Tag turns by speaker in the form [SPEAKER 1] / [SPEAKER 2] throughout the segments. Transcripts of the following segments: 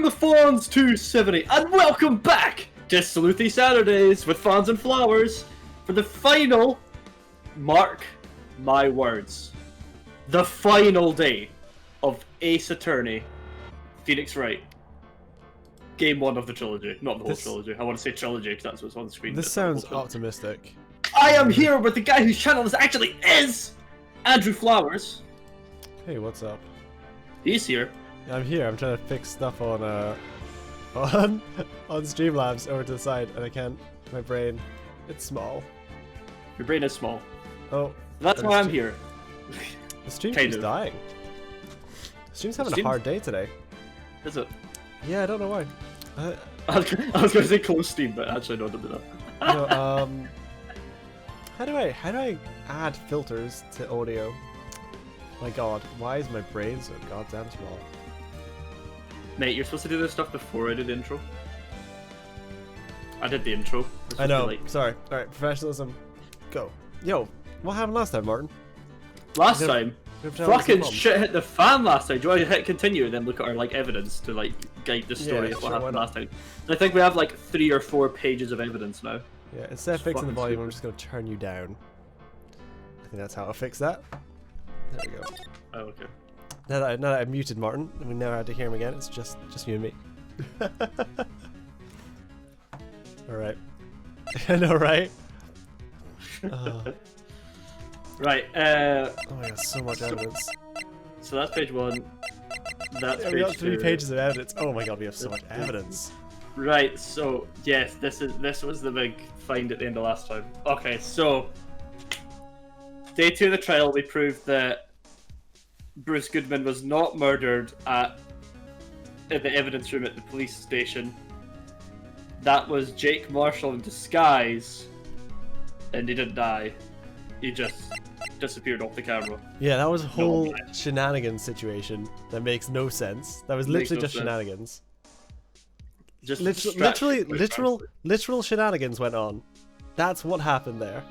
[SPEAKER 1] the Fawns 270, and welcome back to Sleuthy Saturdays with Fawns and Flowers for the final, mark my words, the final day of Ace Attorney, Phoenix Wright. Game 1 of the trilogy, not the whole trilogy. I want to say trilogy because that's what's on the screen.
[SPEAKER 2] This sounds optimistic.
[SPEAKER 1] I am here with the guy whose channel this actually is, Andrew Flowers.
[SPEAKER 2] Hey, what's up?
[SPEAKER 1] He's here.
[SPEAKER 2] I'm here. I'm trying to fix stuff on Streamlabs over to the side, and I can't. My brain, it's small.
[SPEAKER 1] Your brain is small.
[SPEAKER 2] Oh,
[SPEAKER 1] that's why I'm here.
[SPEAKER 2] The stream keeps dying. The stream's having a hard day today.
[SPEAKER 1] Is it?
[SPEAKER 2] Yeah, I don't know why.
[SPEAKER 1] I was going to say close Steam, but actually no, don't do that.
[SPEAKER 2] No, how do I add filters to audio? My God, why is my brain so goddamn small?
[SPEAKER 1] Mate, you're supposed to do this stuff before I did the intro. I did the intro.
[SPEAKER 2] I know. Sorry. All right, professionalism. Go. Yo, what happened last time, Martin?
[SPEAKER 1] Last time? Fucking shit hit the fan last time. Do you want to hit continue and then look at our evidence to guide the story of what happened last time? I think we have 3 or 4 pages of evidence now.
[SPEAKER 2] Yeah, instead of fixing the volume, I'm just gonna turn you down. I think that's how I'll fix that. There we go.
[SPEAKER 1] Oh, okay.
[SPEAKER 2] Now that I muted Martin, and we never had to hear him again, it's just you and me. Alright. I know, right?
[SPEAKER 1] Right,
[SPEAKER 2] oh my God, so much evidence.
[SPEAKER 1] So that's page 1. That's page 2.
[SPEAKER 2] We got 3 pages of evidence. Oh my God, we have so much evidence.
[SPEAKER 1] Right, so yes, this was the big find at the end of last time. Okay, so day 2 of the trial, we proved that Bruce Goodman was not murdered in the evidence room at the police station. That was Jake Marshall in disguise, and he didn't die. He just disappeared off the camera.
[SPEAKER 2] Yeah, that was a whole shenanigans situation that makes no sense. That was literally just shenanigans. Just literal shenanigans went on. That's what happened there.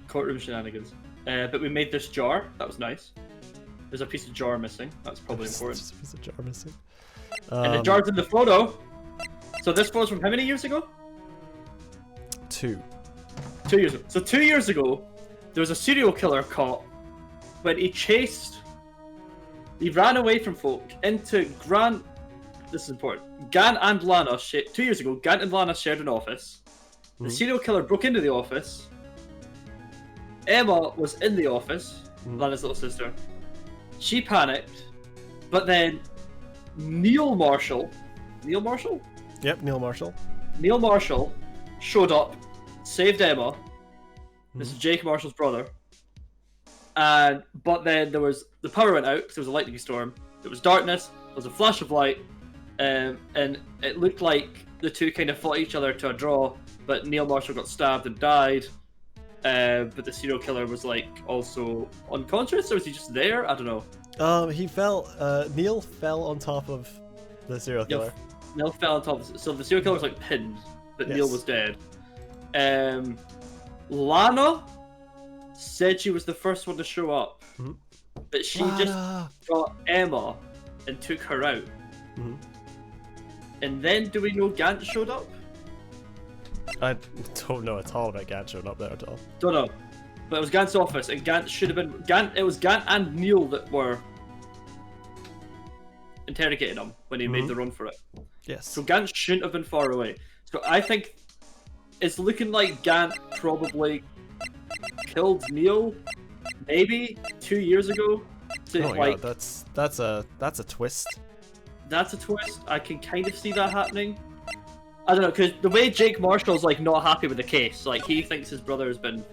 [SPEAKER 1] Courtroom shenanigans. But we made this jar. That was nice. There's a piece of jar missing. That's probably important.
[SPEAKER 2] Just a piece of jar missing.
[SPEAKER 1] And the jar's in the photo. So this photo's from how many years ago?
[SPEAKER 2] 2.
[SPEAKER 1] 2 years ago. So 2 years ago, there was a serial killer caught when he ran away from folk into Grant. This is important. Gant and Lana, 2 years ago, Gant and Lana shared an office. The serial killer broke into the office. Emma was in the office, Lana's little sister. She panicked, but then Neil Marshall?
[SPEAKER 2] Yep, Neil Marshall.
[SPEAKER 1] Neil Marshall showed up, saved Emma. This is Jake Marshall's brother. But then the power went out because there was a lightning storm. There was darkness, there was a flash of light, and it looked like the two kind of fought each other to a draw, but Neil Marshall got stabbed and died. But the serial killer was also unconscious, or was he just there? I don't know.
[SPEAKER 2] He fell. Neil fell on top of the serial killer.
[SPEAKER 1] Neil fell on top of so the serial killer was pinned, but Neil was dead. Lana said she was the first one to show up, but she just got Emma and took her out. And then, do we know Gant showed up?
[SPEAKER 2] I don't know at all about Gant showing up there at all.
[SPEAKER 1] Don't know. But it was Gant's office, and Gant should have been... It was Gant and Neil that were interrogating him when he made the run for it.
[SPEAKER 2] Yes.
[SPEAKER 1] So Gant shouldn't have been far away. So I think it's looking like Gant probably killed Neil, maybe 2 years ago.
[SPEAKER 2] Oh my God, that's a twist. That's a twist.
[SPEAKER 1] I can kind of see that happening. I don't know, because the way Jake Marshall's not happy with the case, he thinks his brother has been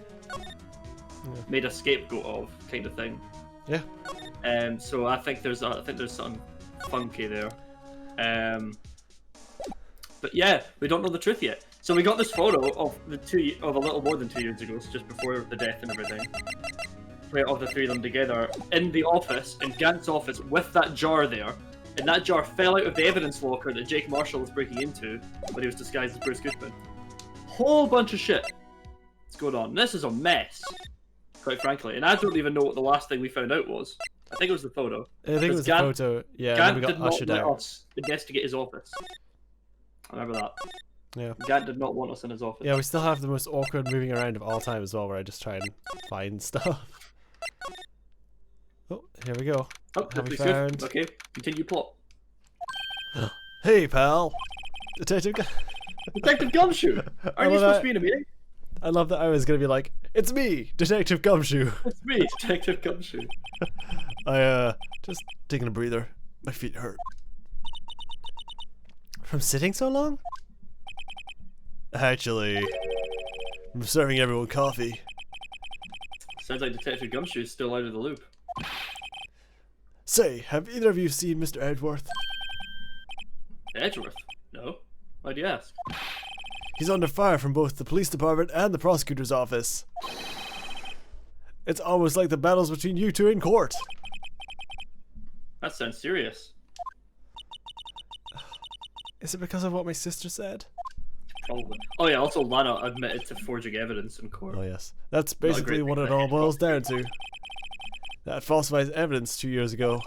[SPEAKER 1] made a scapegoat of, kind of thing.
[SPEAKER 2] Yeah.
[SPEAKER 1] So I think there's something funky there. But yeah, we don't know the truth yet. So we got this photo of a little more than 2 years ago, so just before the death and everything. Of the 3 of them together in the office, in Gant's office, with that jar there. And that jar fell out of the evidence locker that Jake Marshall was breaking into when he was disguised as Bruce Goodman. Whole bunch of shit is going on. This is a mess, quite frankly. And I don't even know what the last thing we found out was. I think it was the photo.
[SPEAKER 2] I think it was the photo. Yeah, and then we got ushered out.
[SPEAKER 1] Us investigate his office. I remember that.
[SPEAKER 2] Yeah.
[SPEAKER 1] Gant did not want us in his office.
[SPEAKER 2] Yeah, we still have the most awkward moving around of all time as well, where I just try and find stuff. Oh, here we go.
[SPEAKER 1] Oh,
[SPEAKER 2] have we found?
[SPEAKER 1] Good. Okay, continue plot.
[SPEAKER 2] Hey, pal. Detective
[SPEAKER 1] Gumshoe! Aren't you supposed to be in a meeting?
[SPEAKER 2] I love that I was going to be like, it's me, Detective Gumshoe.
[SPEAKER 1] It's me, Detective Gumshoe.
[SPEAKER 2] Just taking a breather. My feet hurt. From sitting so long? Actually, I'm serving everyone coffee.
[SPEAKER 1] Sounds like Detective Gumshoe is still out of the loop.
[SPEAKER 2] Say, have either of you seen Mr. Edgeworth?
[SPEAKER 1] Edgeworth? No. Why'd you ask?
[SPEAKER 2] He's under fire from both the police department and the prosecutor's office. It's almost like the battles between you two in court.
[SPEAKER 1] That sounds serious.
[SPEAKER 2] Is it because of what my sister said?
[SPEAKER 1] Probably. Oh yeah, also Lana admitted to forging evidence in court.
[SPEAKER 2] Oh yes. That's basically what it all boils down to. That falsifies evidence 2 years ago.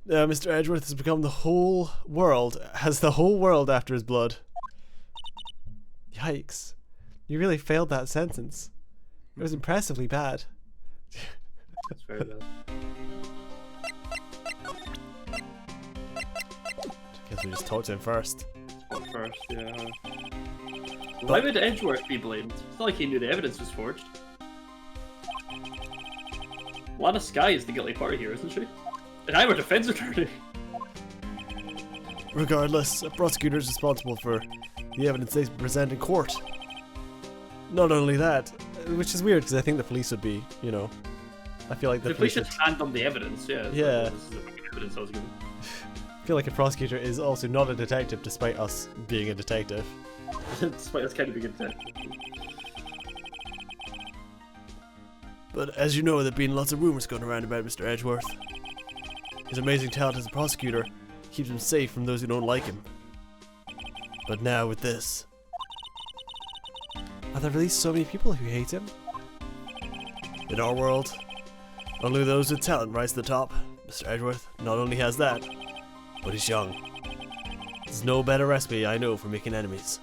[SPEAKER 2] Mr. Edgeworth has become the whole world after his blood. Yikes. You really failed that sentence. It was impressively bad.
[SPEAKER 1] That's very bad.
[SPEAKER 2] Guess we just talk to him first.
[SPEAKER 1] Talk first, yeah. Why would Edgeworth be blamed? It's not like he knew the evidence was forged. Lana Skye is the guilty party here, isn't she? And I'm a defense attorney.
[SPEAKER 2] Regardless, a prosecutor is responsible for the evidence they present in court. Not only that, which is weird because I think the police would be, you know, I feel like the
[SPEAKER 1] police should hand them the evidence, yeah.
[SPEAKER 2] Yeah.
[SPEAKER 1] This is the evidence I was given.
[SPEAKER 2] I feel like a prosecutor is also not a detective despite us being a detective.
[SPEAKER 1] Despite us kind of being a detective.
[SPEAKER 2] But as you know, there have been lots of rumors going around about Mr. Edgeworth. His amazing talent as a prosecutor keeps him safe from those who don't like him. But now with this... Are there really so many people who hate him? In our world, only those with talent rise to the top. Mr. Edgeworth not only has that, but he's young. There's no better recipe I know for making enemies.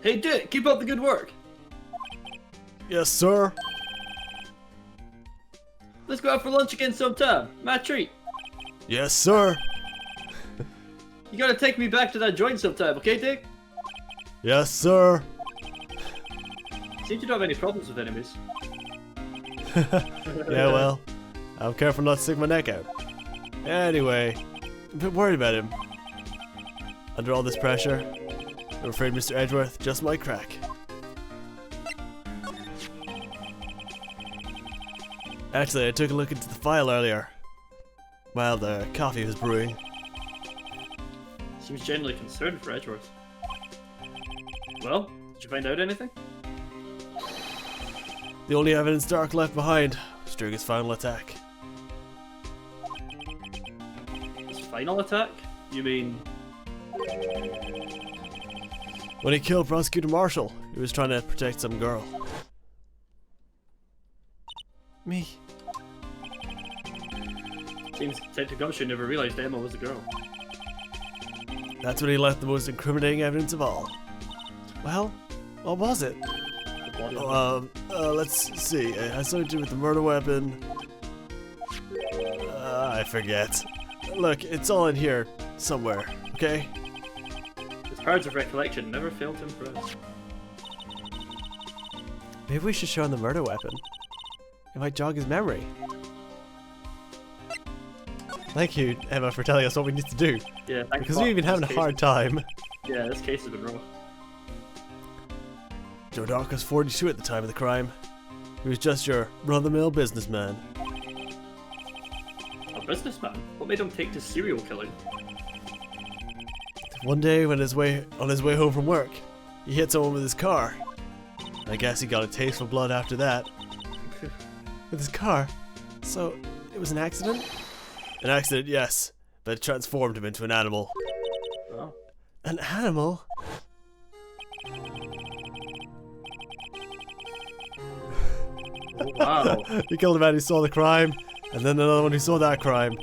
[SPEAKER 1] Hey Dick, keep up the good work!
[SPEAKER 2] Yes, sir.
[SPEAKER 1] Let's go out for lunch again sometime. My treat.
[SPEAKER 2] Yes, sir.
[SPEAKER 1] You gotta take me back to that joint sometime, okay, Dick?
[SPEAKER 2] Yes, sir.
[SPEAKER 1] Seems you don't have any problems with enemies.
[SPEAKER 2] Yeah, well, I'm careful not to stick my neck out. Anyway, I'm a bit worried about him. Under all this pressure, I'm afraid Mr. Edgeworth just might crack. Actually, I took a look into the file earlier, while the coffee was brewing.
[SPEAKER 1] Seems genuinely concerned for Edgeworth. Well, did you find out anything?
[SPEAKER 2] The only evidence Dark left behind was during his final attack.
[SPEAKER 1] His final attack? You mean...
[SPEAKER 2] When he killed Prosecutor Marshall, he was trying to protect some girl. Me.
[SPEAKER 1] Seems Detective Gumshoe never realized Emma was a girl.
[SPEAKER 2] That's when he left the most incriminating evidence of all. Well, what was it? Let's see. It has something to do with the murder weapon. I forget. Look, it's all in here somewhere, okay?
[SPEAKER 1] His powers of recollection never failed to impress.
[SPEAKER 2] Maybe we should show him the murder weapon. It might jog his memory. Thank you, Emma, for telling us what we need to do.
[SPEAKER 1] Yeah, thanks.
[SPEAKER 2] Because we've been having a hard time.
[SPEAKER 1] Yeah, this case has been rough.
[SPEAKER 2] Joe Dark was 42 at the time of the crime. He was just your run-of-the-mill businessman.
[SPEAKER 1] A businessman? What made him take to serial killing?
[SPEAKER 2] One day, when on his way home from work, he hit someone with his car. I guess he got a taste for blood after that. With his car? So, it was an accident? An accident, yes, but it transformed him into an animal.
[SPEAKER 1] Oh.
[SPEAKER 2] An animal?
[SPEAKER 1] Oh, wow.
[SPEAKER 2] He killed a man who saw the crime, and then another one who saw that crime.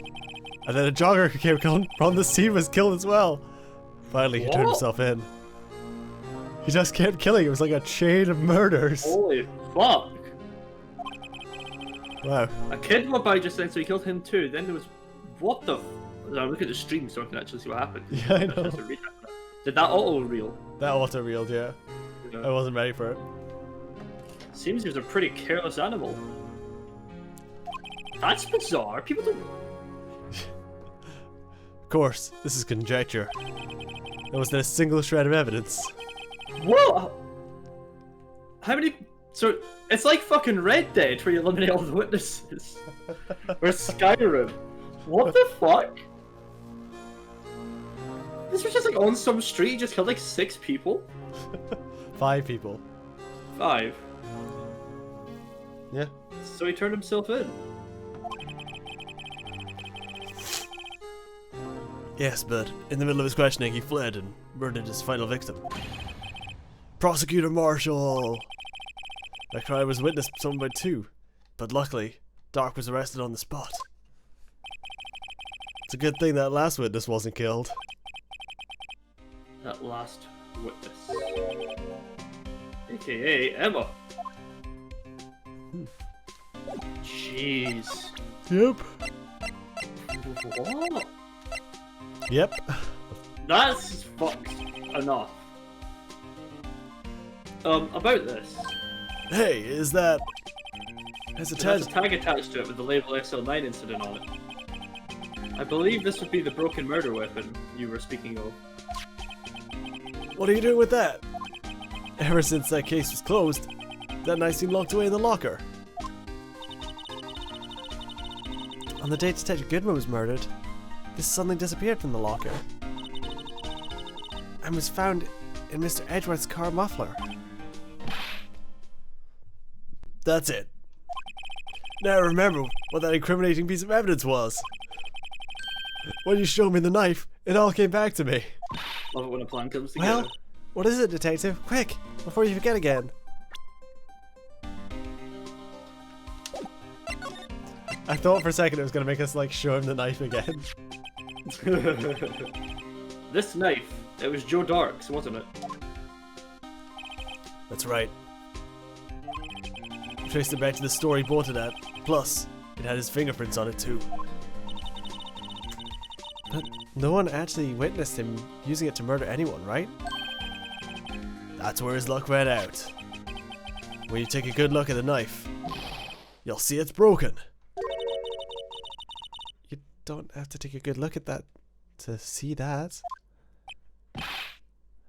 [SPEAKER 2] And then a jogger who came from the scene was killed as well. Finally, he turned himself in. He just kept killing. It was like a chain of murders.
[SPEAKER 1] Holy fuck.
[SPEAKER 2] Wow.
[SPEAKER 1] A kid went by just then, so he killed him too. Then there was... What the... I'll look at the stream so I can actually see what happened.
[SPEAKER 2] Yeah, I know.
[SPEAKER 1] Did that auto-reel?
[SPEAKER 2] That auto-reeled, yeah. I wasn't ready for it.
[SPEAKER 1] Seems he was a pretty careless animal. That's bizarre. People don't...
[SPEAKER 2] Of course, this is conjecture. There wasn't a single shred of evidence.
[SPEAKER 1] Whoa! How many... So, it's like fucking Red Dead where you eliminate all the witnesses. Or Skyrim. What the fuck? This was just like on some street, you just killed like 6 people?
[SPEAKER 2] 5 people.
[SPEAKER 1] 5?
[SPEAKER 2] Yeah.
[SPEAKER 1] So he turned himself in.
[SPEAKER 2] Yes, but in the middle of his questioning, he fled and murdered his final victim. Prosecutor Marshall! That crime was witnessed someone by 2, but luckily, Dark was arrested on the spot. It's a good thing that last witness wasn't killed.
[SPEAKER 1] That last witness. AKA Emma. Jeez.
[SPEAKER 2] Yep.
[SPEAKER 1] What?
[SPEAKER 2] Yep.
[SPEAKER 1] That's fucked enough. About this.
[SPEAKER 2] Hey, is that... There's a
[SPEAKER 1] There's a tag attached to it with the label SL9 incident on it. I believe this would be the broken murder weapon you were speaking of.
[SPEAKER 2] What are you doing with that? Ever since that case was closed, that knife seemed locked away in the locker. On the day Detective Goodman was murdered, this suddenly disappeared from the locker. And was found in Mr. Edgeworth's car muffler. That's it. Now I remember what that incriminating piece of evidence was. When you showed me the knife, it all came back to me.
[SPEAKER 1] Love it when a plan comes together.
[SPEAKER 2] Well, what is it, Detective? Quick, before you forget again. I thought for a second it was going to make us, like, show him the knife again.
[SPEAKER 1] This knife, it was Joe Dark's, wasn't it?
[SPEAKER 2] That's right. I traced it back to the store he bought it at. Plus, it had his fingerprints on it too. But no one actually witnessed him using it to murder anyone, right? That's where his luck ran out. When you take a good look at the knife, you'll see it's broken. You don't have to take a good look at that to see that.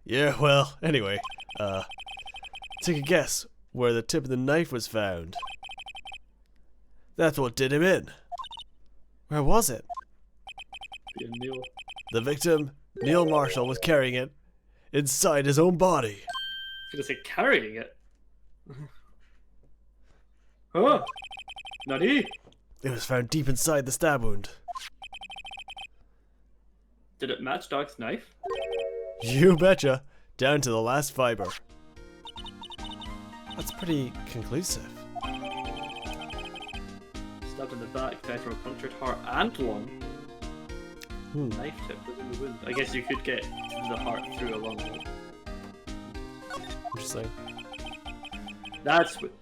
[SPEAKER 2] Yeah, well, anyway, take a guess where the tip of the knife was found. That's what did him in. Where was it?
[SPEAKER 1] Being Neil.
[SPEAKER 2] The victim, Neil Marshall, was carrying it inside his own body.
[SPEAKER 1] I was gonna say carrying it. Huh? Nani?
[SPEAKER 2] It was found deep inside the stab wound.
[SPEAKER 1] Did it match Dark's knife?
[SPEAKER 2] You betcha, down to the last fiber. That's pretty conclusive.
[SPEAKER 1] Stabbed in the back, died from a punctured heart and lung. Knife tip was in the wound. I guess you could get the heart through a lung.
[SPEAKER 2] Interesting.
[SPEAKER 1] That's what.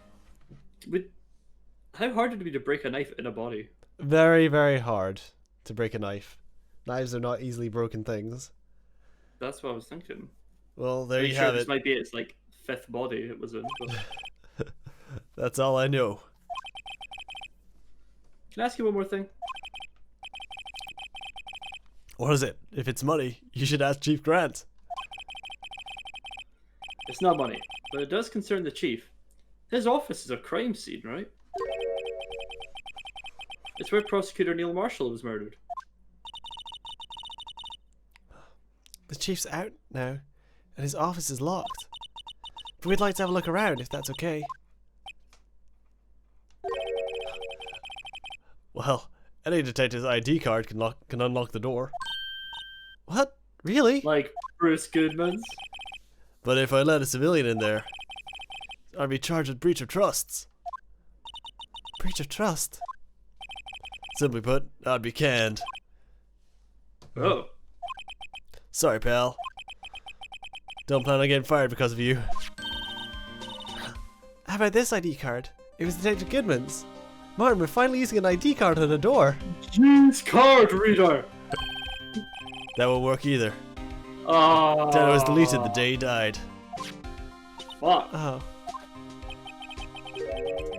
[SPEAKER 1] How hard would it be to break a knife in a body?
[SPEAKER 2] Very, very hard to break a knife. Knives are not easily broken things.
[SPEAKER 1] That's what I was thinking.
[SPEAKER 2] Well, there you
[SPEAKER 1] sure
[SPEAKER 2] have
[SPEAKER 1] this
[SPEAKER 2] it.
[SPEAKER 1] Might be its like 5th body it was in. But...
[SPEAKER 2] That's all I know.
[SPEAKER 1] Can I ask you one more thing?
[SPEAKER 2] What is it? If it's money, you should ask Chief Grant.
[SPEAKER 1] It's not money, but it does concern the chief. His office is a crime scene, right? It's where Prosecutor Neil Marshall was murdered.
[SPEAKER 2] The chief's out now, and his office is locked. But we'd like to have a look around, if that's okay. Well, any detective's ID card can unlock the door. What? Really?
[SPEAKER 1] Like Bruce Goodman's?
[SPEAKER 2] But if I let a civilian in there, I'd be charged with breach of trusts. Breach of trust? Simply put, I'd be canned.
[SPEAKER 1] Oh.
[SPEAKER 2] Sorry, pal. Don't plan on getting fired because of you. How about this ID card? It was Detective Goodman's. Martin, we're finally using an ID card on a door.
[SPEAKER 1] Use card reader!
[SPEAKER 2] That won't work either.
[SPEAKER 1] Oh.
[SPEAKER 2] Data was deleted the day he died.
[SPEAKER 1] Fuck.
[SPEAKER 2] Oh.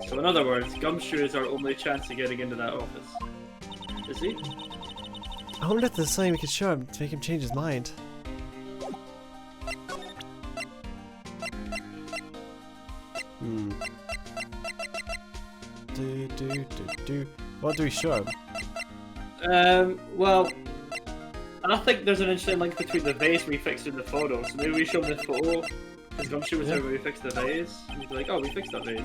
[SPEAKER 1] So in other words, Gumshoe is our only chance of getting into that office. Is he?
[SPEAKER 2] I wonder if there's something we could show him to make him change his mind. What do we show him?
[SPEAKER 1] Well, I think there's an interesting link between the vase we fixed in the photo. So maybe we show him the photo, because Gumshoe was there when we fixed the vase. And he'd be like, oh, we fixed that vase.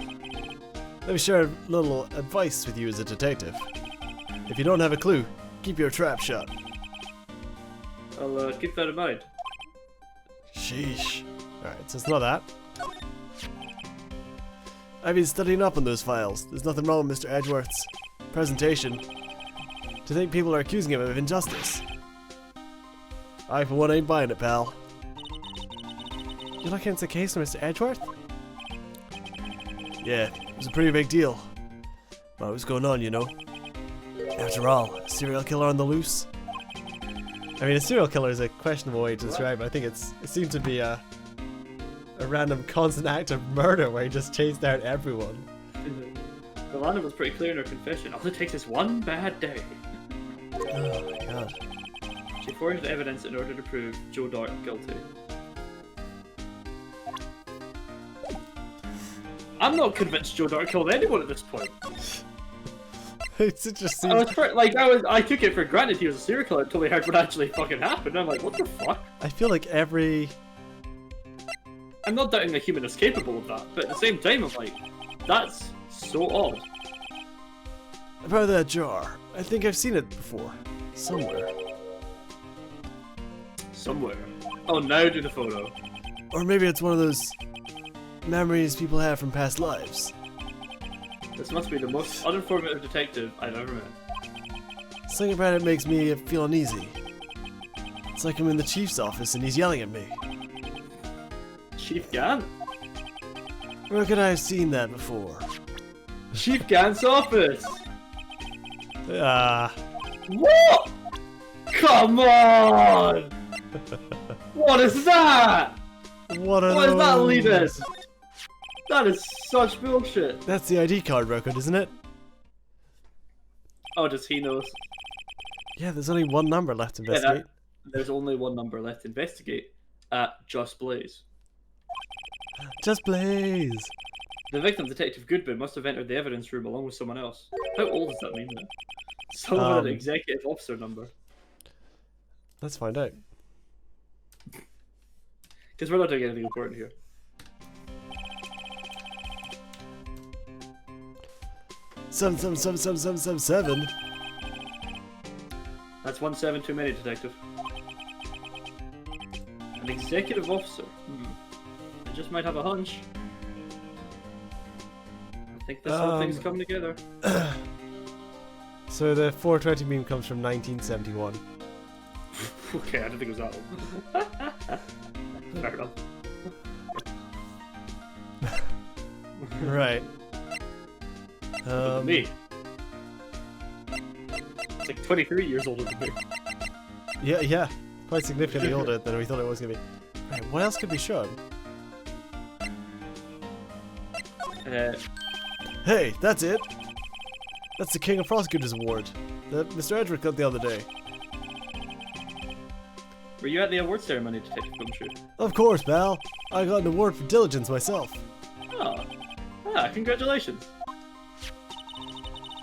[SPEAKER 2] Let me share a little advice with you as a detective. If you don't have a clue, keep your trap shut.
[SPEAKER 1] I'll keep that in mind.
[SPEAKER 2] Sheesh. Alright, so it's not that. I've been studying up on those files. There's nothing wrong with Mr. Edgeworth's presentation. To think people are accusing him of injustice. I, for one, ain't buying it, pal. You're looking into the case of Mr. Edgeworth? Yeah, it was a pretty big deal. What was going on, you know? After all, a serial killer on the loose? I mean, a serial killer is a questionable way to describe it. I think it seemed to be a random constant act of murder where he just chased out everyone.
[SPEAKER 1] Milana was pretty clear in her confession. All it takes is one bad day.
[SPEAKER 2] Oh my god.
[SPEAKER 1] She forged evidence in order to prove Joe Dart guilty. I'm not convinced Joe Dart killed anyone at this point.
[SPEAKER 2] It just seems...
[SPEAKER 1] I took it for granted he was a serial killer until I heard what actually fucking happened. I'm like, what the fuck?
[SPEAKER 2] I feel like every...
[SPEAKER 1] I'm not doubting a human is capable of that, but at the same time, I'm like, that's so odd.
[SPEAKER 2] About that jar. I think I've seen it before. Somewhere.
[SPEAKER 1] Somewhere. Oh, now do the photo.
[SPEAKER 2] Or maybe it's one of those memories people have from past lives.
[SPEAKER 1] This must be the most uninformative detective I've ever met.
[SPEAKER 2] Something about it makes me feel uneasy. It's like I'm in the chief's office and he's yelling at me.
[SPEAKER 1] Chief Gant?
[SPEAKER 2] Where could I have seen that before?
[SPEAKER 1] Chief Gant's office! What? Come on! What is that?
[SPEAKER 2] What
[SPEAKER 1] is that leading? That is such bullshit.
[SPEAKER 2] That's the ID card record, isn't it?
[SPEAKER 1] Oh, does he know?
[SPEAKER 2] Yeah, there's only one number left to investigate.
[SPEAKER 1] There's only one number left to investigate. Just Blaze.
[SPEAKER 2] Just Blaze!
[SPEAKER 1] The victim, Detective Goodman, must have entered the evidence room along with someone else. How old does that mean then? Someone with an executive officer number.
[SPEAKER 2] Let's find out.
[SPEAKER 1] Because we're not doing anything important here.
[SPEAKER 2] Seven.
[SPEAKER 1] That's 1-7 too many, Detective. An executive officer. I just might have a hunch. I think this whole thing's come together.
[SPEAKER 2] So the 420 meme comes from 1971.
[SPEAKER 1] Okay, I didn't think it was that old. Fair enough.
[SPEAKER 2] Right.
[SPEAKER 1] Me. It's like 23 years older than me.
[SPEAKER 2] Yeah. Quite significantly older than we thought it was going to be. Right, what else could we show him? Hey, that's it! That's the King of Prosecutors Award that Mr. Edgeworth got the other day.
[SPEAKER 1] Were you at the award ceremony, Detective Gumshoe?
[SPEAKER 2] Of course, pal. I got an award for diligence myself.
[SPEAKER 1] Oh. Congratulations.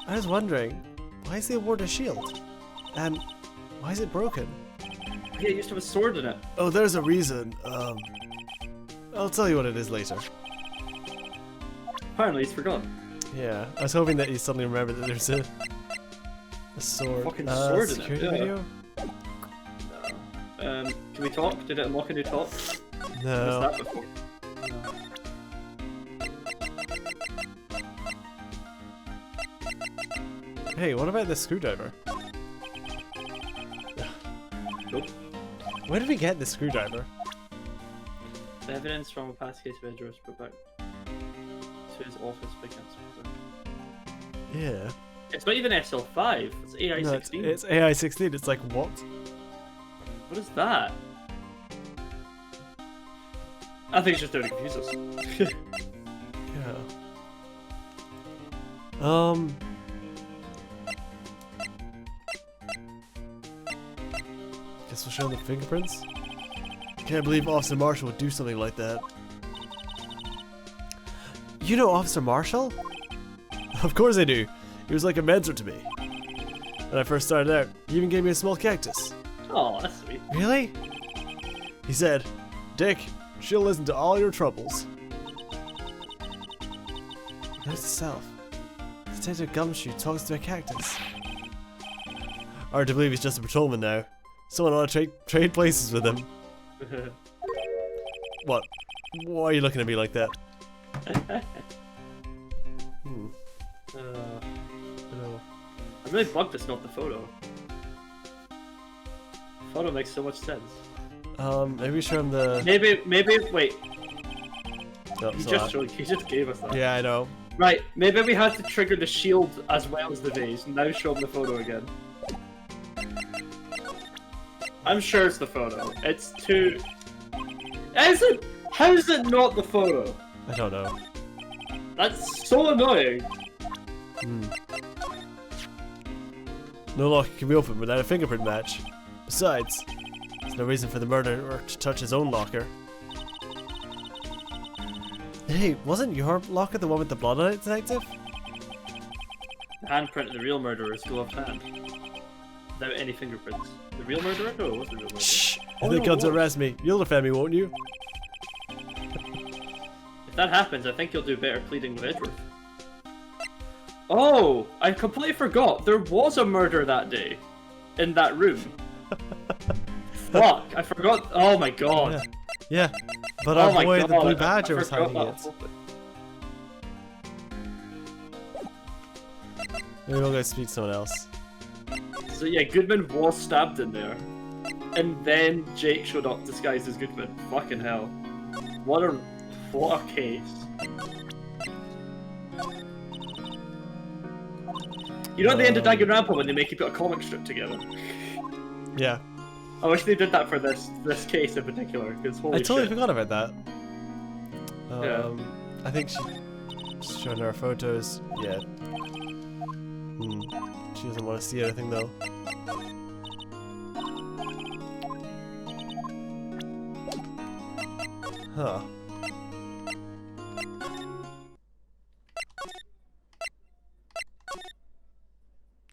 [SPEAKER 2] I was wondering, why is the award a shield? And why is it broken?
[SPEAKER 1] Yeah, it used to have a sword in it.
[SPEAKER 2] Oh, there's a reason. I'll tell you what it is later.
[SPEAKER 1] Apparently he's forgotten.
[SPEAKER 2] Yeah, I was hoping that you suddenly remembered that there's a sword.
[SPEAKER 1] Fucking sword in it.
[SPEAKER 2] Security video?
[SPEAKER 1] No. Can we talk? Did it unlock a new talk?
[SPEAKER 2] No.
[SPEAKER 1] Was that before? No.
[SPEAKER 2] Hey, what about this screwdriver?
[SPEAKER 1] Nope.
[SPEAKER 2] Where did we get this screwdriver?
[SPEAKER 1] The evidence from a past case of Edgeworth brought back to his office by cancer.
[SPEAKER 2] Yeah.
[SPEAKER 1] It's not even SL5, it's AI16.
[SPEAKER 2] No, it's AI16, it's like, what?
[SPEAKER 1] What is that? I think it's just there to confuse us.
[SPEAKER 2] Yeah. Guess we'll show the fingerprints? Can't believe Officer Marshall would do something like that. You know Officer Marshall? Of course I do. He was like a mentor to me. When I first started out, he even gave me a small cactus.
[SPEAKER 1] Oh, that's sweet.
[SPEAKER 2] Really? He said, Dick, she'll listen to all your troubles. Notice itself. Detective Gumshoe talks to a cactus. Hard to believe he's just a patrolman now. Someone ought to trade places with him. What? Why are you looking at me like that?
[SPEAKER 1] I'm really bugged it's not the photo. The photo makes so much sense.
[SPEAKER 2] Maybe show him the...
[SPEAKER 1] Maybe, wait.
[SPEAKER 2] No,
[SPEAKER 1] he just gave us that.
[SPEAKER 2] Yeah, I know.
[SPEAKER 1] Right, maybe we had to trigger the shield as well as the vase, and now show him the photo again. I'm sure it's the photo. It's too... How is it not the photo?
[SPEAKER 2] I don't know.
[SPEAKER 1] That's so annoying.
[SPEAKER 2] No lock can be opened without a fingerprint match. Besides, there's no reason for the murderer to touch his own locker. Hey, wasn't your locker the one with the blood on it, Detective?
[SPEAKER 1] The handprint of the real murderer's gloved hand. Without any fingerprints. The real murderer? No, it wasn't the real murderer.
[SPEAKER 2] Shh! If they come to arrest me, you'll defend me, won't you?
[SPEAKER 1] If that happens, I think you'll do better pleading with Edgeworth. Oh! I completely forgot. There was a murder that day. In that room. Fuck! I forgot. Oh my god.
[SPEAKER 2] Yeah. But our boy, the Blue Badger, was hiding it. Maybe we'll go speak to someone else.
[SPEAKER 1] So yeah, Goodman was stabbed in there. And then Jake showed up disguised as Goodman. Fucking hell. What a case. You know at the end of Danganronpa when they make you put a comic strip together?
[SPEAKER 2] Yeah.
[SPEAKER 1] I wish they did that for this case in particular, because holy shit.
[SPEAKER 2] I totally forgot about that.
[SPEAKER 1] Yeah.
[SPEAKER 2] I think she's showing her photos. Yeah. She doesn't want to see anything though. Huh.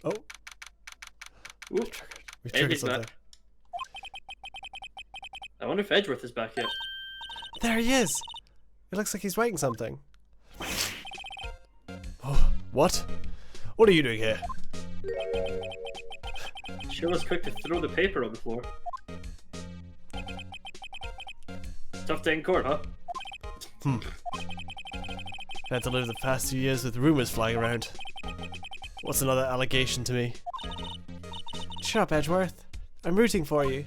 [SPEAKER 2] Oh.
[SPEAKER 1] Oop.
[SPEAKER 2] We triggered something.
[SPEAKER 1] I wonder if Edgeworth is back yet.
[SPEAKER 2] There he is! It looks like he's writing something. Oh, what? What are you doing here?
[SPEAKER 1] Sure was quick to throw the paper on the floor. Tough day in court, huh?
[SPEAKER 2] Had to live the past 2 years with rumors flying around. What's another allegation to me? Shut up, Edgeworth. I'm rooting for you.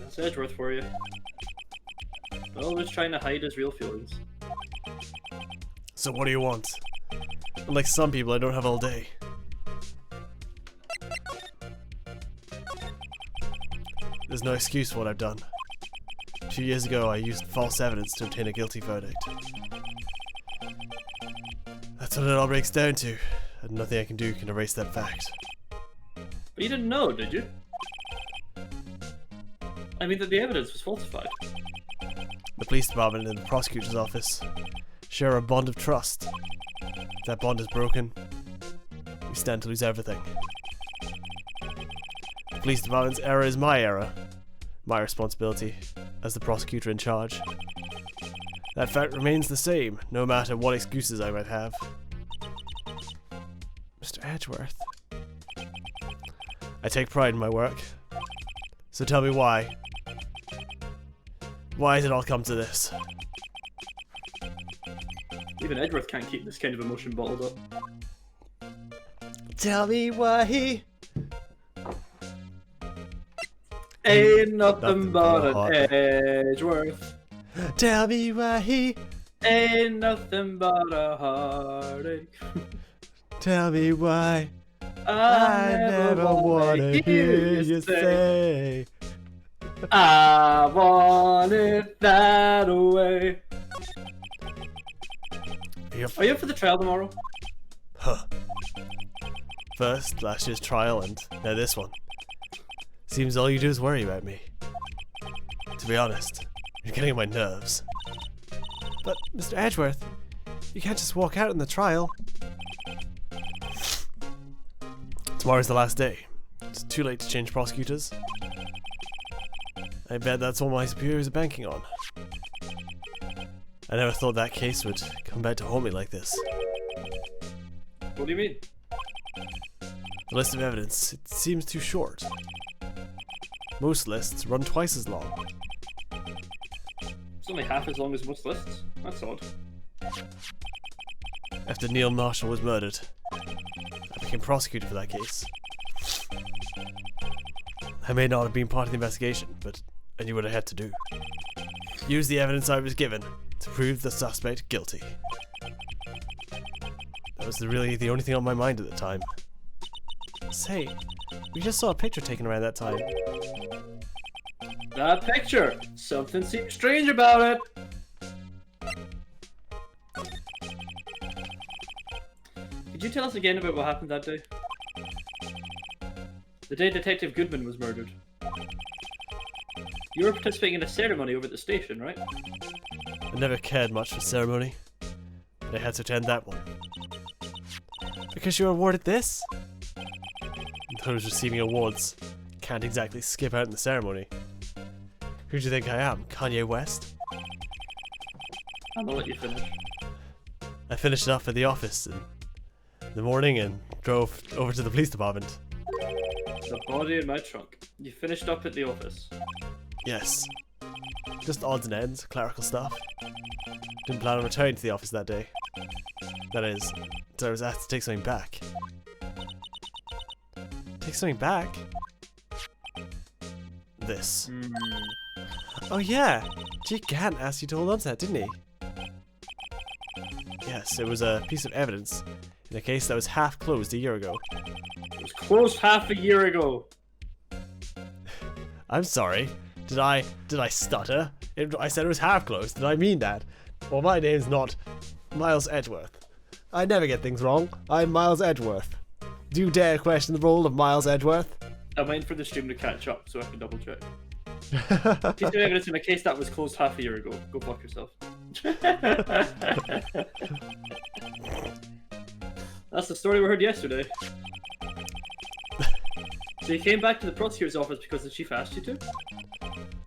[SPEAKER 1] That's Edgeworth for you. Always trying to hide his real feelings.
[SPEAKER 2] So what do you want? Unlike some people, I don't have all day. There's no excuse for what I've done. 2 years ago, I used false evidence to obtain a guilty verdict. That's what it all breaks down to, and nothing I can do can erase that fact.
[SPEAKER 1] But you didn't know, did you? I mean that the evidence was falsified.
[SPEAKER 2] The police department and the prosecutor's office share a bond of trust. If that bond is broken, we stand to lose everything. The police department's error is my error. My responsibility as the prosecutor in charge. That fact remains the same, no matter what excuses I might have. Mr. Edgeworth. I take pride in my work. So tell me why. Why has it all come to this?
[SPEAKER 1] Even Edgeworth can't keep this kind of emotion bottled up.
[SPEAKER 2] Tell me why he
[SPEAKER 1] ain't nothing but an Edgeworth.
[SPEAKER 2] Tell me why he
[SPEAKER 1] ain't nothing but a heartache.
[SPEAKER 2] Tell me why I never wanna hear you say
[SPEAKER 1] I want it that way. Are you up for the trial tomorrow?
[SPEAKER 2] Huh. First, last year's trial, and now this one. Seems all you do is worry about me. To be honest, you're getting on my nerves. But, Mr. Edgeworth, you can't just walk out in the trial. Tomorrow's the last day. It's too late to change prosecutors. I bet that's all my superiors are banking on. I never thought that case would come back to haunt me like this.
[SPEAKER 1] What do you mean?
[SPEAKER 2] The list of evidence, it seems too short. Most lists run twice as long.
[SPEAKER 1] It's only half as long as most lists. That's odd.
[SPEAKER 2] After Neil Marshall was murdered, I became prosecutor for that case. I may not have been part of the investigation, but I knew what I had to do. Use the evidence I was given to prove the suspect guilty. That was really the only thing on my mind at the time. Say, we just saw a picture taken around that time.
[SPEAKER 1] That picture! Something seems strange about it! Could you tell us again about what happened that day? The day Detective Goodman was murdered. You were participating in a ceremony over at the station, right?
[SPEAKER 2] I never cared much for ceremony, but I had to attend that one. Because you were awarded this? Those receiving awards can't exactly skip out in the ceremony. Who do you think I am, Kanye West?
[SPEAKER 1] I'll let you finish.
[SPEAKER 2] I finished up at the office in the morning and drove over to the police department.
[SPEAKER 1] The body in my trunk. You finished up at the office.
[SPEAKER 2] Yes. Just odds and ends, clerical stuff. Didn't plan on returning to the office that day. That is, until I was asked to take something back. Take something back? This. Oh yeah! G. Gant asked you to hold on to that, didn't he? Yes, it was a piece of evidence in a case that was half closed a year ago.
[SPEAKER 1] It was closed half a year ago.
[SPEAKER 2] I'm sorry. Did I stutter? I said it was half closed. Did I mean that? Well, my name's not Miles Edgeworth. I never get things wrong. I'm Miles Edgeworth. Do you dare question the role of Miles Edgeworth?
[SPEAKER 1] I'm waiting for the stream to catch up so I can double check. Piece of evidence in a case that was closed half a year ago. Go fuck yourself. That's the story we heard yesterday. So you came back to the prosecutor's office because the chief asked you to?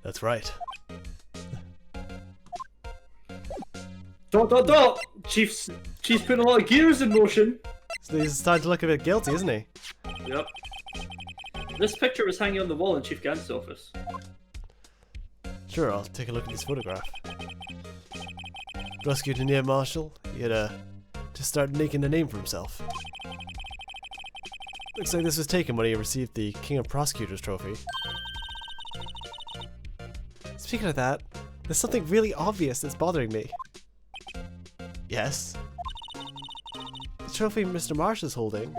[SPEAKER 2] That's right.
[SPEAKER 1] Dot! Chief's putting a lot of gears in motion.
[SPEAKER 2] So he's starting to look a bit guilty, isn't he?
[SPEAKER 1] Yep. This picture was hanging on the wall in Chief Gant's office.
[SPEAKER 2] Sure, I'll take a look at this photograph. Prosecutor Neil Marshall, he had just started making a name for himself. Looks like this was taken when he received the King of Prosecutors trophy. Speaking of that, there's something really obvious that's bothering me. Yes? The trophy Mr. Marsh is holding,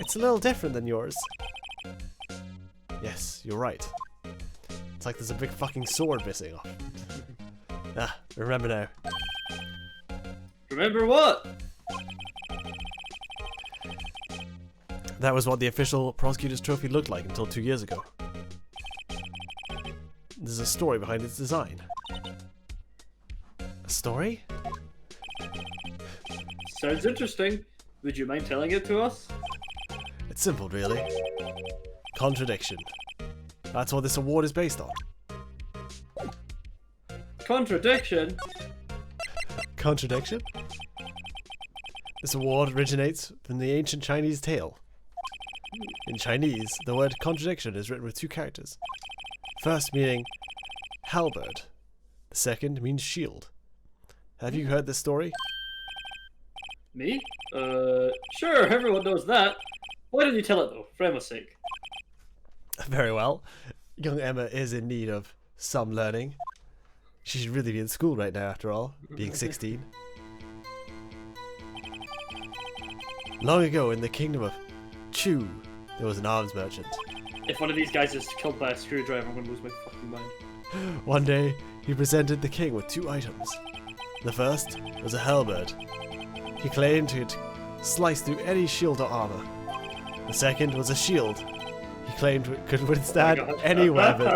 [SPEAKER 2] it's a little different than yours. Yes, you're right. It's like there's a big fucking sword missing off. Ah, remember now.
[SPEAKER 1] Remember what?
[SPEAKER 2] That was what the official prosecutor's trophy looked like until 2 years ago. There's a story behind its design. A story?
[SPEAKER 1] Sounds interesting. Would you mind telling it to us?
[SPEAKER 2] It's simple, really. Contradiction. That's what this award is based on.
[SPEAKER 1] Contradiction?
[SPEAKER 2] Contradiction? This award originates from the ancient Chinese tale. In Chinese, the word contradiction is written with 2 characters. First meaning halberd. The second means shield. Have you heard this story?
[SPEAKER 1] Me? Sure, everyone knows that. Why didn't you tell it though? For Emma's sake.
[SPEAKER 2] Very well. Young Emma is in need of some learning. She should really be in school right now, after all, being 16. Long ago, in the kingdom of Chu, there was an arms merchant.
[SPEAKER 1] If one of these guys is killed by a screwdriver, I'm gonna lose my fucking mind.
[SPEAKER 2] One day, he presented the king with 2 items. The first was a halberd. He claimed to slice through any shield or armor. The second was a shield. He claimed it could withstand any weapon.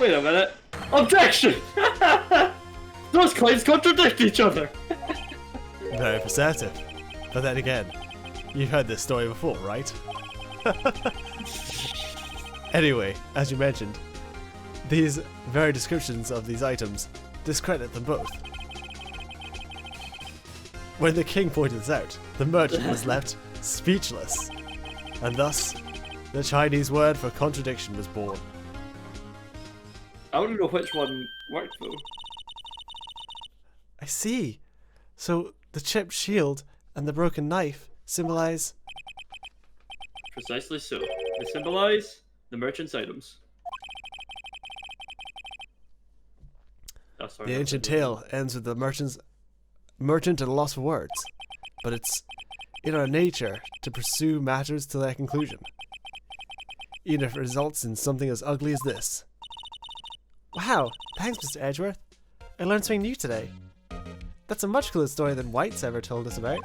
[SPEAKER 1] Wait a minute. Objection! Those claims contradict each other.
[SPEAKER 2] Very perceptive. But then again, you've heard this story before, right? Anyway, as you mentioned, these very descriptions of these items discredit them both. When the king pointed this out, the merchant was left speechless, and thus the Chinese word for contradiction was born.
[SPEAKER 1] I want to know which one worked though.
[SPEAKER 2] I see. So the chipped shield and the broken knife symbolize...
[SPEAKER 1] Precisely so. They symbolize the merchant's items. Oh, sorry,
[SPEAKER 2] The ancient tale ends with the merchant at a loss for words, but it's in our nature to pursue matters to their conclusion, even if it results in something as ugly as this. Wow, thanks, Mr. Edgeworth. I learned something new today. That's a much cooler story than White's ever told us about.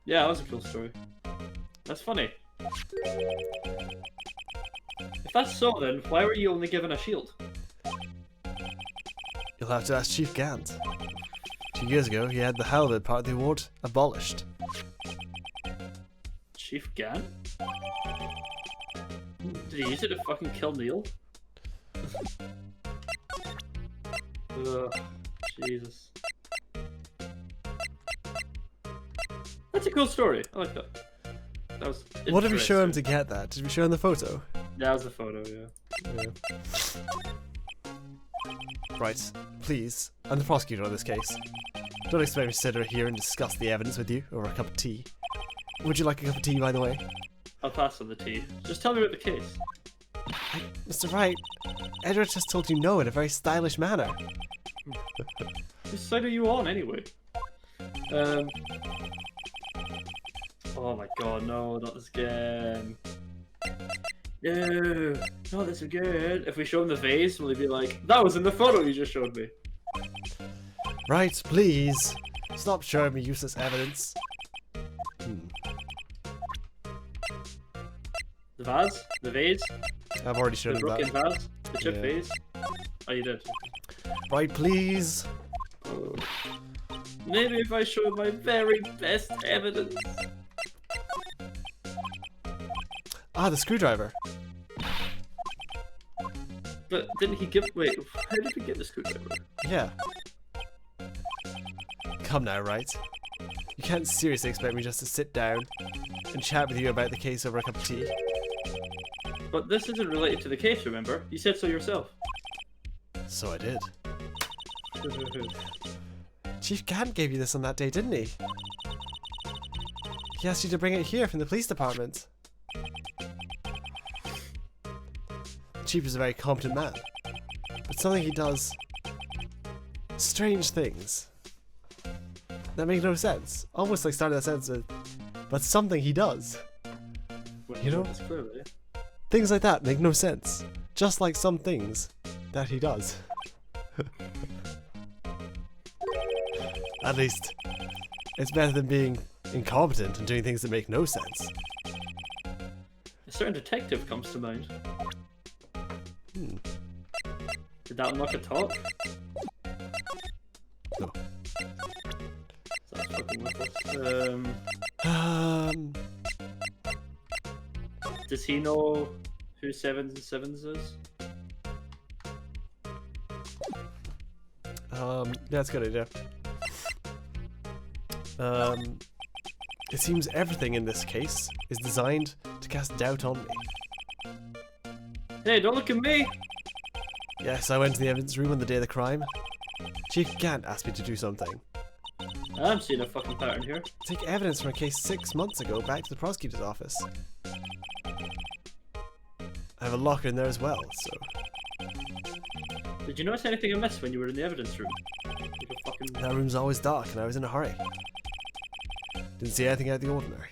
[SPEAKER 1] Yeah, that was a cool story. That's funny. If that's so, then why were you only given a shield?
[SPEAKER 2] You'll have to ask Chief Gant. 2 years ago, he had the halberd part of the award abolished.
[SPEAKER 1] Chief Gant? Did he use it to fucking kill Neil? Ugh, Jesus. That's a cool story. I like that. That was
[SPEAKER 2] What did we show him to get that? Did we show him the photo?
[SPEAKER 1] That was the photo, yeah.
[SPEAKER 2] Right, please. I'm the prosecutor on this case. Don't expect me to sit here and discuss the evidence with you over a cup of tea. Would you like a cup of tea, by the way?
[SPEAKER 1] I'll pass on the tea. Just tell me about the case.
[SPEAKER 2] Mr. Wright, Edward just told you no in a very stylish manner.
[SPEAKER 1] Whose side are you on, anyway? Oh my god, no, not this again. No, not this again. If we show him the vase, will he be like, that was in the photo you just showed me?
[SPEAKER 2] Right, please. Stop showing me useless evidence.
[SPEAKER 1] The vase? The vase?
[SPEAKER 2] I've already shown
[SPEAKER 1] The
[SPEAKER 2] him
[SPEAKER 1] broken
[SPEAKER 2] that.
[SPEAKER 1] vase? The chip vase? Oh, you did.
[SPEAKER 2] Right, please.
[SPEAKER 1] Oh. Maybe if I show my very best evidence.
[SPEAKER 2] Ah, the screwdriver.
[SPEAKER 1] But didn't he give... Wait, how did he get the screwdriver?
[SPEAKER 2] Yeah. Come now, Wright. You can't seriously expect me just to sit down and chat with you about the case over a cup of tea.
[SPEAKER 1] But this isn't related to the case, remember? You said so yourself.
[SPEAKER 2] So I did. Chief Gant gave you this on that day, didn't he? He asked you to bring it here from the police department. Chief is a very competent man, but something he does... strange things. That make no sense. Almost like starting that sentence with, but something he does. You know? Things like that make no sense. Just like some things that he does. At least, it's better than being incompetent and doing things that make no sense.
[SPEAKER 1] A certain detective comes to mind. Did that unlock a talk?
[SPEAKER 2] No.
[SPEAKER 1] That's fucking worthless. Does he know who Sevens and Sevens is?
[SPEAKER 2] Yeah, that's a good idea. It seems everything in this case is designed to cast doubt on me.
[SPEAKER 1] Hey, don't look at me!
[SPEAKER 2] Yes, I went to the evidence room on the day of the crime. Chief Gant asked me to do something.
[SPEAKER 1] I'm seeing a fucking pattern here.
[SPEAKER 2] Take evidence from a case 6 months ago back to the prosecutor's office. I have a locker in there as well, so...
[SPEAKER 1] Did you notice anything amiss when you were in the evidence room? Like a fucking...
[SPEAKER 2] That room's always dark and I was in a hurry. Didn't see anything out of the ordinary.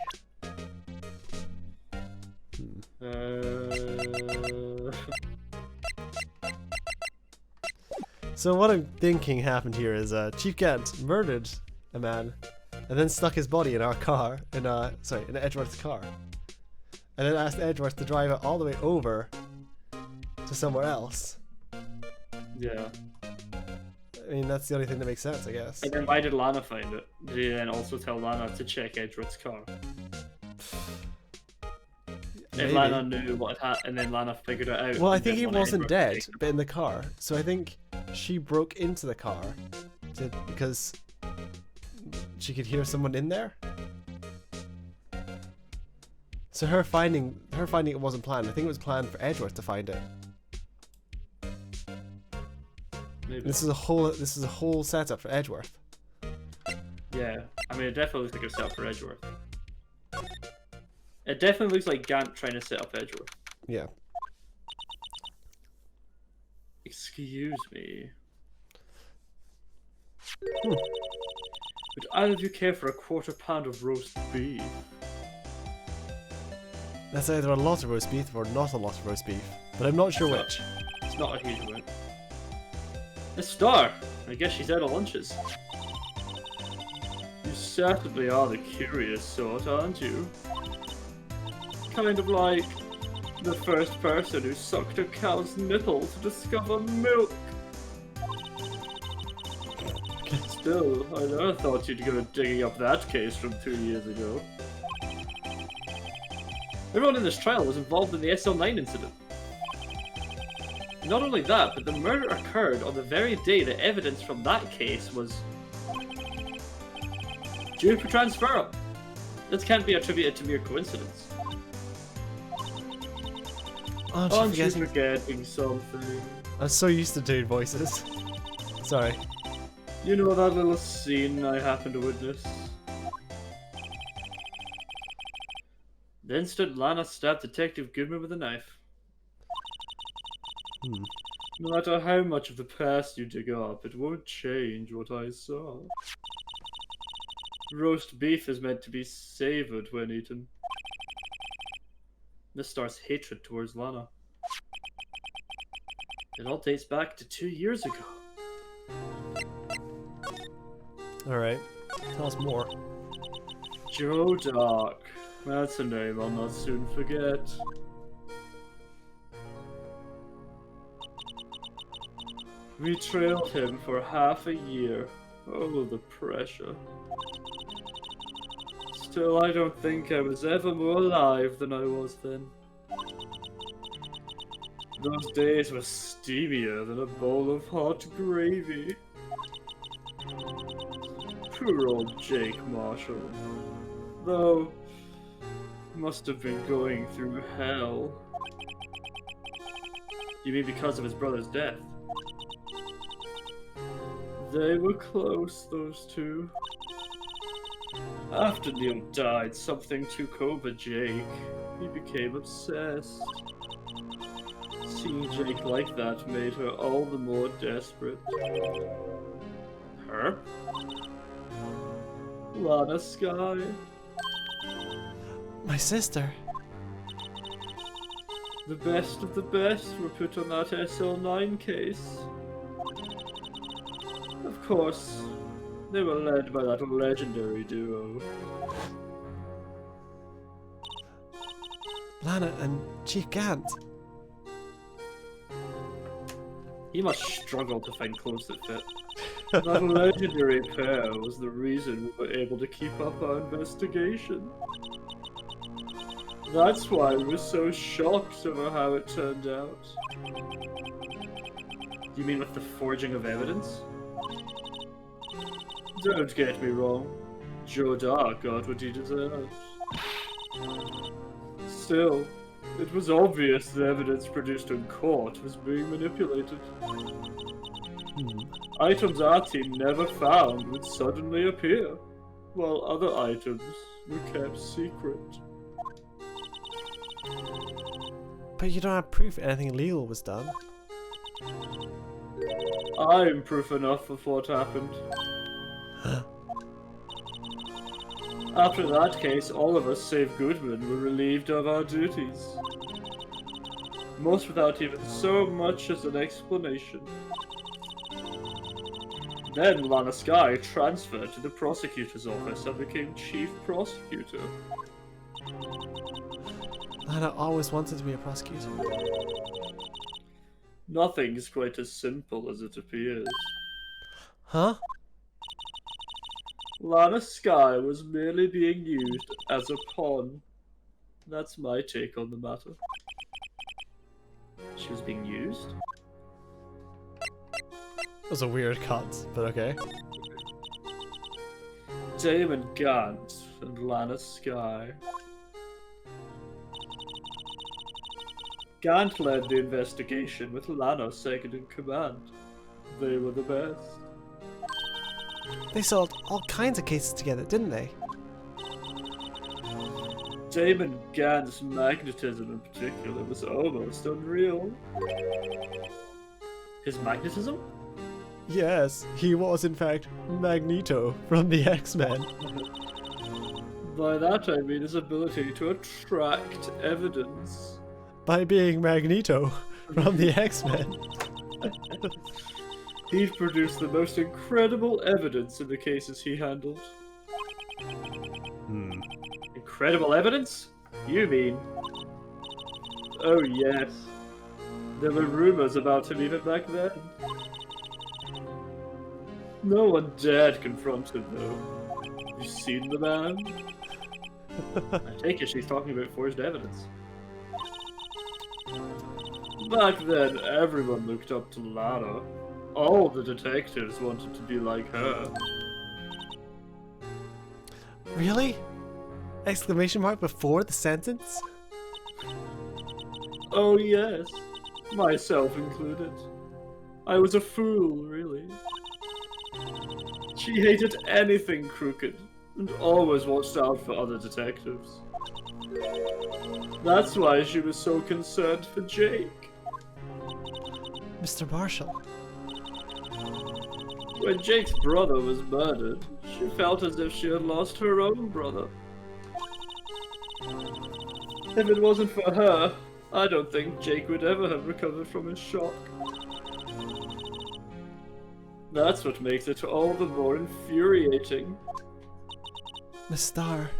[SPEAKER 2] So what I'm thinking happened here is Chief Gant murdered a man and then stuck his body in our car, in Edgeworth's car. And then asked Edgeworth to drive it all the way over to somewhere else.
[SPEAKER 1] Yeah.
[SPEAKER 2] I mean, that's the only thing that makes sense, I guess.
[SPEAKER 1] And then why did Lana find it? Did he then also tell Lana to check Edgeworth's car? If Lana knew what had happened, and then Lana figured it out.
[SPEAKER 2] Well, I think he wasn't dead, but in the car. So I think she broke into the car because she could hear someone in there. So her finding it wasn't planned. I think it was planned for Edgeworth to find it.
[SPEAKER 1] Maybe.
[SPEAKER 2] This is a whole setup for Edgeworth.
[SPEAKER 1] Yeah, I mean, it definitely looks like a setup for Edgeworth. It definitely looks like Gant trying to set up Edgeworth.
[SPEAKER 2] Yeah.
[SPEAKER 1] Excuse me. Would either of you care for a £1/4 of roast beef?
[SPEAKER 2] That's either a lot of roast beef or not a lot of roast beef, but I'm not sure which.
[SPEAKER 1] It's not a huge amount. Miss Star! I guess she's out of lunches. You certainly are the curious sort, aren't you? Kind of like the first person who sucked a cow's nipple to discover milk. Still, I never thought you'd go digging up that case from 2 years ago. Everyone in this trial was involved in the SL9 incident. Not only that, but the murder occurred on the very day that evidence from that case was due for transfer. This can't be attributed to mere coincidence. Aren't you forgetting something?
[SPEAKER 2] I'm so used to doing voices. Sorry.
[SPEAKER 1] You know that little scene I happened to witness? The instant Lana stabbed Detective Goodman with a knife. No matter how much of the past you dig up, it won't change what I saw. Roast beef is meant to be savoured when eaten. This starts hatred towards Lana. It all dates back to 2 years ago.
[SPEAKER 2] Alright, tell us more.
[SPEAKER 1] Joe Dark. That's a name I'll not soon forget. We trailed him for half a year. Oh, the pressure. Still, I don't think I was ever more alive than I was then. Those days were steamier than a bowl of hot gravy. Poor old Jake Marshall. Though, must have been going through hell. You mean because of his brother's death? They were close, those two. After Neil died, something took over Jake. He became obsessed. Seeing Jake like that made her all the more desperate. Her? Lana Skye.
[SPEAKER 2] My sister.
[SPEAKER 1] The best of the best were put on that SL9 case. Of course, they were led by that legendary duo.
[SPEAKER 2] Lana and Chief Gant.
[SPEAKER 1] He must struggle to find clothes that fit. That legendary pair was the reason we were able to keep up our investigation. That's why we were so shocked over how it turned out. You mean with the forging of evidence? Don't get me wrong. Joe Dark got what he deserved. Still, it was obvious the evidence produced in court was being manipulated. Items our team never found would suddenly appear, while other items were kept secret.
[SPEAKER 2] But you don't have proof anything illegal was done.
[SPEAKER 1] I'm proof enough of what happened. After that case, all of us, save Goodman, were relieved of our duties. Most without even so much as an explanation. Then Lana Sky transferred to the prosecutor's office and became chief prosecutor.
[SPEAKER 2] Lana always wanted to be a prosecutor.
[SPEAKER 1] Nothing's quite as simple as it appears.
[SPEAKER 2] Huh?
[SPEAKER 1] Lana Sky was merely being used as a pawn. That's my take on the matter. She was being used?
[SPEAKER 2] That was a weird cut, but okay.
[SPEAKER 1] Damon Gant and Lana Sky. Gant led the investigation with Lana second in command. They were the best.
[SPEAKER 2] They solved all kinds of cases together, didn't they?
[SPEAKER 1] Damon Gant's magnetism in particular was almost unreal. His magnetism?
[SPEAKER 2] Yes, he was in fact Magneto from the X-Men.
[SPEAKER 1] By that I mean his ability to attract evidence.
[SPEAKER 2] By being Magneto from the X-Men.
[SPEAKER 1] He'd produced the most incredible evidence in the cases he handled. Incredible evidence? You mean? Oh yes. There were rumors about him even back then. No one dared confront him though. Have you seen the man? I take it she's talking about forged evidence. Back then, everyone looked up to Lana. All the detectives wanted to be like her.
[SPEAKER 2] Really? Exclamation mark before the sentence?
[SPEAKER 1] Oh yes, myself included. I was a fool, really. She hated anything crooked, and always watched out for other detectives. That's why she was so concerned for Jake.
[SPEAKER 2] Mr. Marshall.
[SPEAKER 1] When Jake's brother was murdered, she felt as if she had lost her own brother. If it wasn't for her, I don't think Jake would ever have recovered from his shock. That's what makes it all the more infuriating.
[SPEAKER 2] Miss Starr.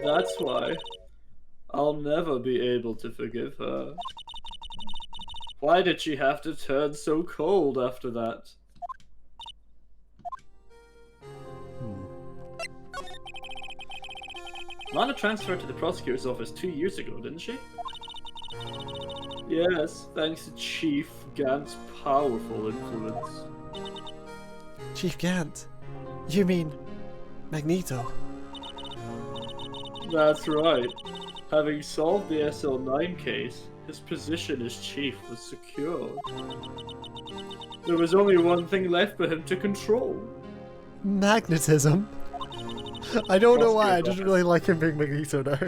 [SPEAKER 1] That's why I'll never be able to forgive her. Why did she have to turn so cold after that? Lana transferred to the prosecutor's office 2 years ago, didn't she? Yes, thanks to Chief Gant's powerful influence.
[SPEAKER 2] Chief Gant? You mean Magneto?
[SPEAKER 1] That's right. Having solved the SL9 case, his position as chief was secured. There was only one thing left for him to control.
[SPEAKER 2] Magnetism? I don't know why, I just really like him being Magneto now.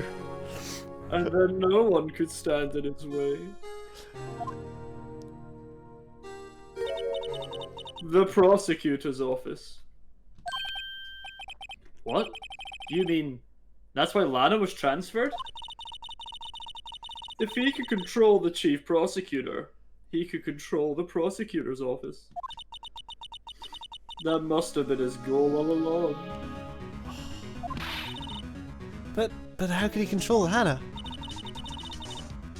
[SPEAKER 1] And then no one could stand in his way. The prosecutor's office. What? You mean that's why Lana was transferred? If he could control the chief prosecutor, he could control the prosecutor's office. That must have been his goal all along.
[SPEAKER 2] But how could he control Hannah?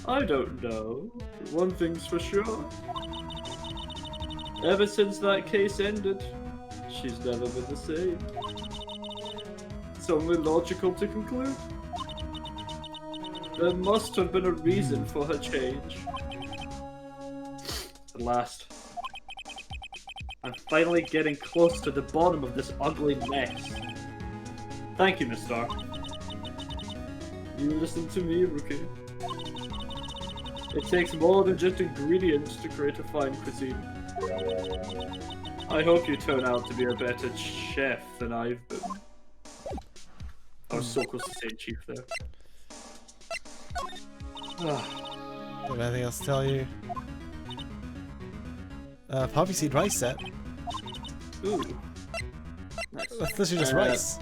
[SPEAKER 1] I don't know. But one thing's for sure. Ever since that case ended, she's never been the same. It's only logical to conclude. There must have been a reason for her change. At last. I'm finally getting close to the bottom of this ugly mess. Thank you, Miss Starr. You listen to me, Rookie. It takes more than just ingredients to create a fine cuisine. I hope you turn out to be a better chef than I've been. I was so close to saying chief there.
[SPEAKER 2] Do I have anything else to tell you? Poppy seed rice set.
[SPEAKER 1] Ooh. Nice.
[SPEAKER 2] That's literally just rice.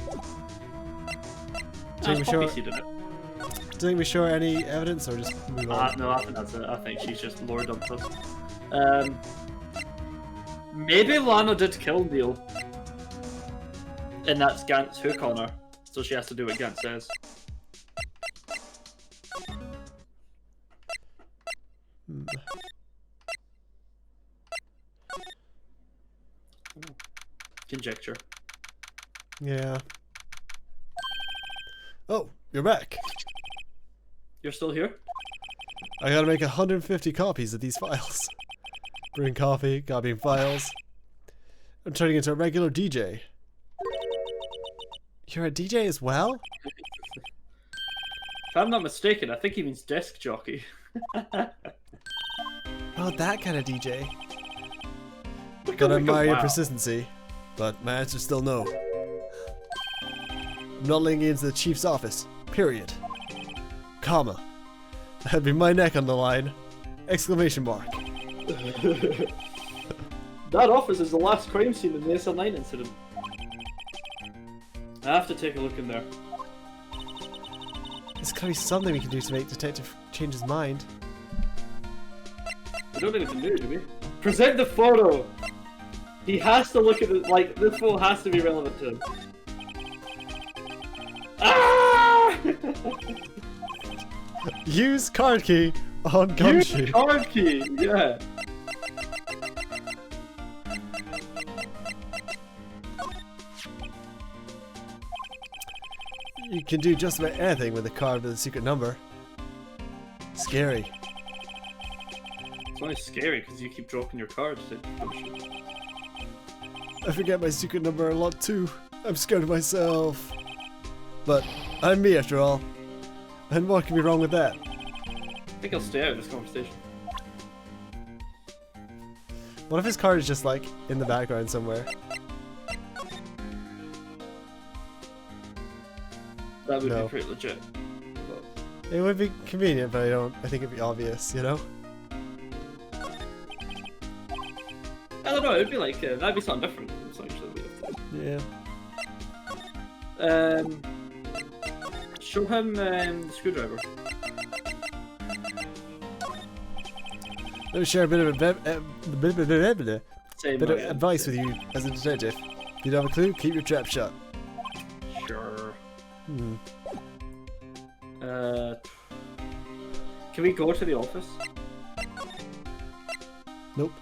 [SPEAKER 1] There's poppy seed in it.
[SPEAKER 2] Didn't we show any evidence or just move on?
[SPEAKER 1] No, I think that's it. I think she's just lore dumped us. Maybe Lana did kill Neil. And that's Gant's hook on her. So she has to do what Gant says. Conjecture.
[SPEAKER 2] Yeah. Oh, you're back.
[SPEAKER 1] You're still here?
[SPEAKER 2] I gotta make 150 copies of these files. Brewing coffee, copying files. I'm turning into a regular DJ. You're a DJ as well?
[SPEAKER 1] If I'm not mistaken, I think he means disc jockey.
[SPEAKER 2] Oh, that kind of DJ. Gotta admire your persistency, but my answer's still no. I'm not letting you into the chief's office. Period. Comma. That'd be my neck on the line. Exclamation mark.
[SPEAKER 1] That office is the last crime scene in the SL9 incident. I have to take a look in there.
[SPEAKER 2] There's gotta be something we can do to make Detective change his mind.
[SPEAKER 1] We don't even do, do we? Present the photo! He has to look at it, like, this photo has to be relevant to him. Ah!
[SPEAKER 2] Use card key on Gumshoe.
[SPEAKER 1] Use card key, yeah.
[SPEAKER 2] You can do just about anything with a card with a secret number. Scary.
[SPEAKER 1] It's only scary because you keep dropping your cards.
[SPEAKER 2] I forget my secret number a lot too. I'm scared of myself. But I'm me after all. And what can be wrong with that?
[SPEAKER 1] I think I'll stay out of this conversation.
[SPEAKER 2] What if his card is just like in the background somewhere?
[SPEAKER 1] That would be pretty legit.
[SPEAKER 2] It would be convenient, but I think it'd be obvious, you know?
[SPEAKER 1] I don't know, it'd be like, that'd be something different. It's actually weird.
[SPEAKER 2] Yeah.
[SPEAKER 1] Show him the screwdriver.
[SPEAKER 2] Let me share a bit of advice with you as a detective. If you don't have a clue, keep your trap shut.
[SPEAKER 1] Sure. Can we go to the office?
[SPEAKER 2] Nope.